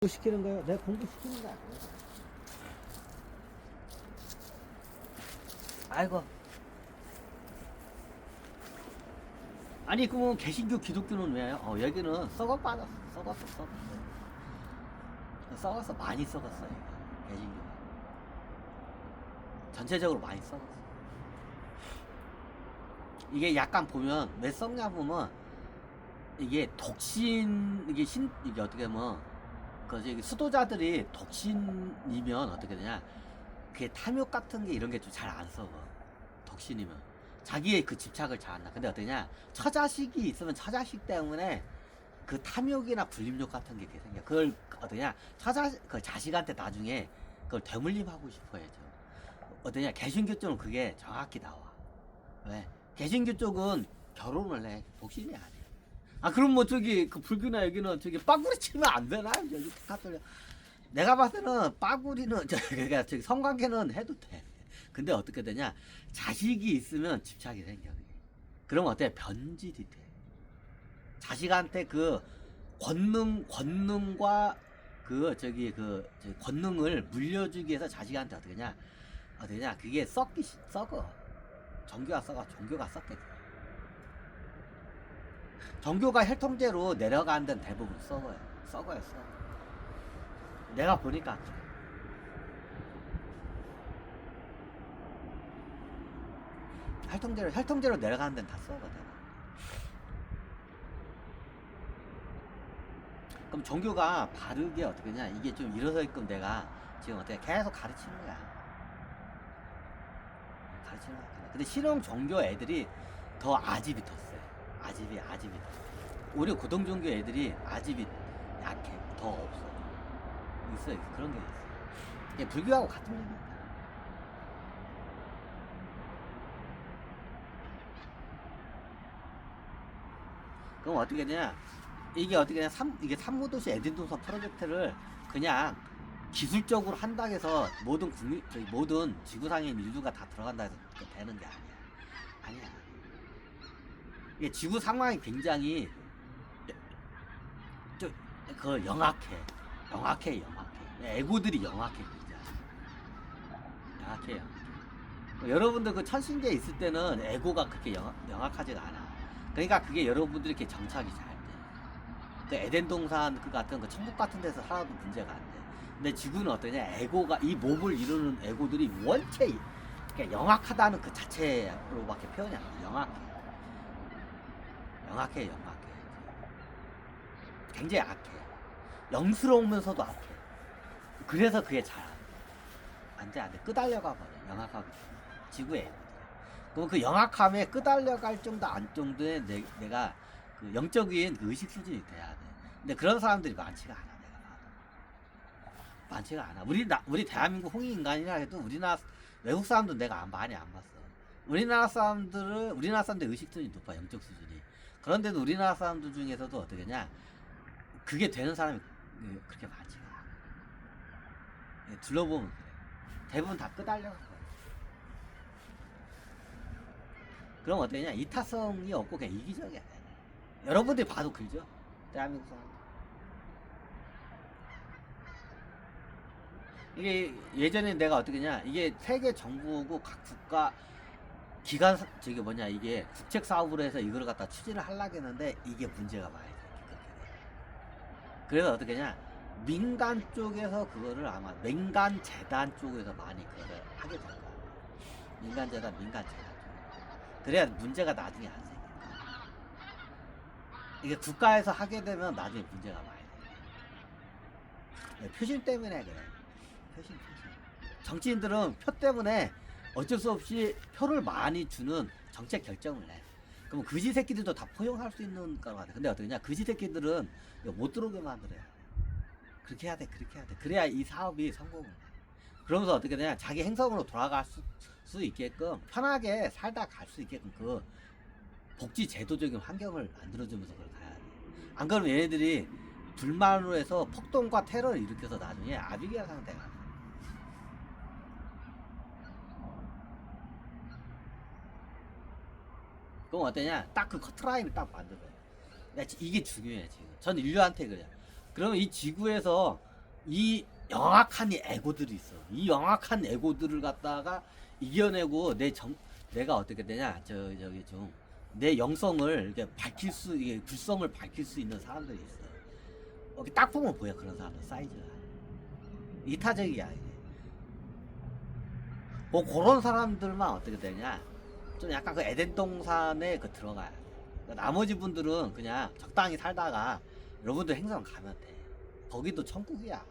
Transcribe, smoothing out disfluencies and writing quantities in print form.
시키는 거예요. 내가 공부시키는 거 아니에요. 아이고. 아니 그러면 개신교 기독교는 왜요? 여기는 썩어 빠졌어. 썩었어. 많이 썩었어. 얘가. 개신교. 전체적으로 많이 썩었어. 이게 약간 보면 왜 썩냐 보면 이게 독신 이게 어떻게 보면 그 저기 수도자들이 독신이면 어떻게 되냐? 그게 탐욕 같은 게 이런 게 좀 잘 안 썩어. 독신이면 자기의 그 집착을 잘 한다. 근데 어떠냐? 처자식이 있으면 처자식 때문에 그 탐욕이나 불림욕 같은 게 생겨. 그걸 어떠냐? 그 자식한테 나중에 그걸 되물림하고 싶어야죠. 어떠냐? 개신교 쪽은 그게 정확히 나와. 왜? 개신교 쪽은 결혼을 해. 독신이 아니야. 그럼 뭐 저기 그 불교나 여기는 저기 빠구리 치면 안 되나? 여기 가톨릭. 내가 봤을 때는 빠구리는 그러니까 저기 성관계는 해도 돼. 근데 어떻게 되냐? 자식이 있으면 집착이 생겨. 그러면 어때? 변질이 돼. 자식한테 그 권능과 그 저기 권능을 물려주기 위해서 자식한테 어떻게 냐 그게 썩어. 종교가 썩게 돼. 종교가 혈통제로 내려가는 데는 대부분 썩어요. 내가 보니까 혈통제로 내려가는 데는 다 썩어. 그럼 종교가 바르게 어떻게 냐 이게 좀 일어서 있끔 내가 지금 어떻게 계속 가르치는 거야. 근데 실용 종교 애들이 더 아집이 더 세. 아집이 더 세. 오히려 고등종교 애들이 아집이 약해. 더 없어. 있어. 그런 게 있어. 이게 불교하고 같은 얘기야. 그럼 어떻게 되냐? 이게 어떻게 되냐? 이게 삼무도시 에덴동산 프로젝트를 그냥 기술적으로 한다 해서 모든 지구상의 인류가 다 들어간다 해서 되는 게 아니야. 이게 지구 상황이 굉장히 영악해. 에고들이 영악해. 여러분들 그 천신계에 있을 때는 에고가 그렇게 영악하지가 않아. 그러니까 그게 여러분들이 이렇게 정착이 잘 돼. 그 에덴 동산 그 같은 그 천국 같은 데서 살아도 문제가 안 돼. 근데 지구는 어떠냐? 에고가 이 몸을 이루는 에고들이 원체 그러니까 영악하다는 그 자체로밖에 표현이 안 돼. 영악해. 굉장히 악해. 영스러우면서도 악해. 그래서 그게 잘 안 돼. 끄달려가 버려. 영악하고 지구에. 그럼 그 영악함에 끄달려갈 정도의 내가 그 영적인 그 의식 수준이 돼야 돼. 근데 그런 사람들이 많지가 않아. 많지가 않아. 우리 대한민국 홍익인간이라 해도 우리나라 외국 사람도 내가 많이 안 봤어. 우리나라 사람들 의식 수준이 높아. 영적 수준이. 그런데도 우리나라 사람들 중에서도 어떻게냐? 그게 되는 사람이 그렇게 많지가 않아. 둘러보면 그래. 대부분 다 끄달려간 거야. 그럼 어떠냐? 이타성이 없고 그냥 이기적이야. 여러분들이 봐도 그죠? 대한민국 사람. 이게 예전에 내가 어떻게냐? 이게 세계 정부고 각 국가 기관 이게 국책 사업으로 해서 이걸 갖다 추진을 하려고 했는데 이게 문제가 많이 생겨. 그래서 어떻게냐? 민간 쪽에서 그거를 아마 민간 재단 쪽에서 많이 그거를 하게 될 거야. 민간 재단 쪽. 그래야 문제가 나중에 안 생겨. 이게 국가에서 하게 되면 나중에 문제가 많이 생겨. 표심 때문에 그래. 표심. 정치인들은 표 때문에 어쩔 수 없이 표를 많이 주는 정책 결정을 해. 그럼 그지 새끼들도 다 포용할 수 있는 거 같아. 근데 어떠냐? 그지 새끼들은 못 들어오게 만들어야 돼. 그렇게 해야 돼. 그래야 이 사업이 성공을 해. 그러면서 어떻게 되냐? 자기 행성으로 돌아갈 수 있게끔 편하게 살다 갈 수 있게끔 그 복지 제도적인 환경을 만들어주면서 그걸 가야 돼. 안 그러면 얘네들이 불만으로 해서 폭동과 테러를 일으켜서 나중에 아비게일 상태가 돼. 그럼 어떠냐? 딱 그 커트라인을 딱 만들어요. 이게 중요해 지금. 전 인류한테 그래. 그러면 이 지구에서 이 영악한 이 에고들이 있어. 이 영악한 에고들을 갖다가 이겨내고 내가 어떻게 되냐, 저기 좀 내 영성을 이렇게 이게 불성을 밝힐 수 있는 사람들이 있어. 여기 딱 보면 보여, 그런 사람들 사이즈가 이타적이야 이게. 뭐 그런 사람들만 어떻게 되냐, 좀 약간 그 에덴 동산에 그 들어가야 돼. 그러니까 나머지 분들은 그냥 적당히 살다가 여러분들 행성 가면 돼. 거기도 천국이야.